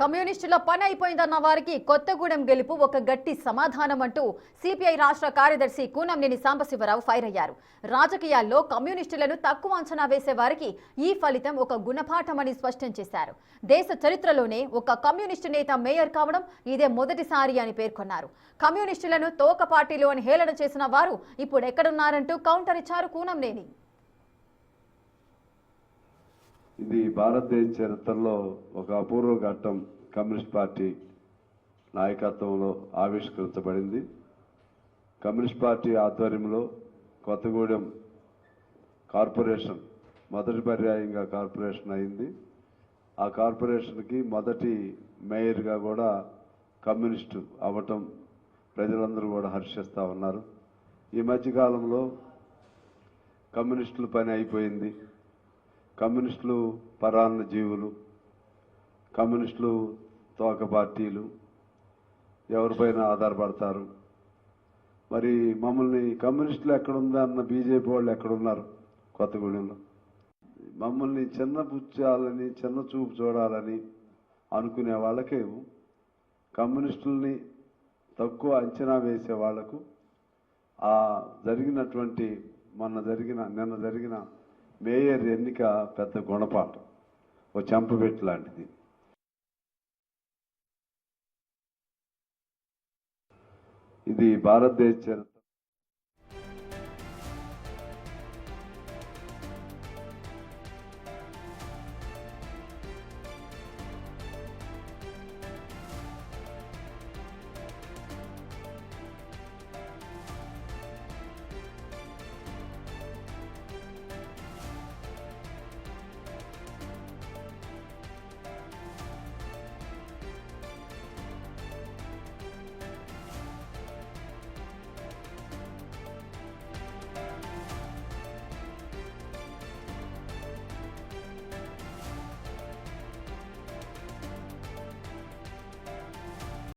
కమ్యూనిస్టుల పని అయిపోయిందన్న వారికి కొత్తగూడెం గెలుపు ఒక గట్టి సమాధానం అంటూ సిపిఐ రాష్ట్ర కార్యదర్శి కూనంనేని సాంబశివరావు ఫైర్ అయ్యారు. రాజకీయాల్లో కమ్యూనిస్టులను తక్కువ అంచనా వేసే వారికి ఈ ఫలితం ఒక గుణపాఠమని స్పష్టం చేశారు. దేశ చరిత్రలోనే ఒక కమ్యూనిస్టు నేత మేయర్ కావడం ఇదే మొదటిసారి అని పేర్కొన్నారు. కమ్యూనిస్టులను తోక పార్టీలు అని హేళన చేసిన వారు ఇప్పుడు ఎక్కడున్నారంటూ కౌంటర్ ఇచ్చారు కూనంనేని. ఇది భారతదేశ చరిత్రలో ఒక అపూర్వ ఘట్టం. కమ్యూనిస్ట్ పార్టీ నాయకత్వంలో ఆవిష్కరించబడింది. కమ్యూనిస్ట్ పార్టీ ఆధ్వర్యంలో కొత్తగూడెం కార్పొరేషన్ మొదటి పర్యాయంగా కార్పొరేషన్ అయింది. ఆ కార్పొరేషన్కి మొదటి మేయర్గా కూడా కమ్యూనిస్టు అవ్వటం ప్రజలందరూ కూడా హర్షిస్తూ ఉన్నారు. ఈ మధ్యకాలంలో కమ్యూనిస్టుల పని అయిపోయింది, కమ్యూనిస్టులు పరాన్న జీవులు, కమ్యూనిస్టులు తోక పార్టీలు, ఎవరిపైన ఆధారపడతారు, మరి మమ్మల్ని కమ్యూనిస్టులు ఎక్కడుందా అన్న బీజేపీ వాళ్ళు ఎక్కడున్నారు కొత్తగూడెంలో, మమ్మల్ని చిన్నపుచ్చాలని చిన్న చూపు చూడాలని అనుకునే వాళ్ళకి, కమ్యూనిస్టుల్ని తక్కువ అంచనా వేసే వాళ్లకు ఆ జరిగినటువంటి నిన్న జరిగిన మేయర్ ఎన్నిక పెద్ద గుణపాఠం, ఓ చెంపబెట్టు లాంటిది. ఇది భారతదేశ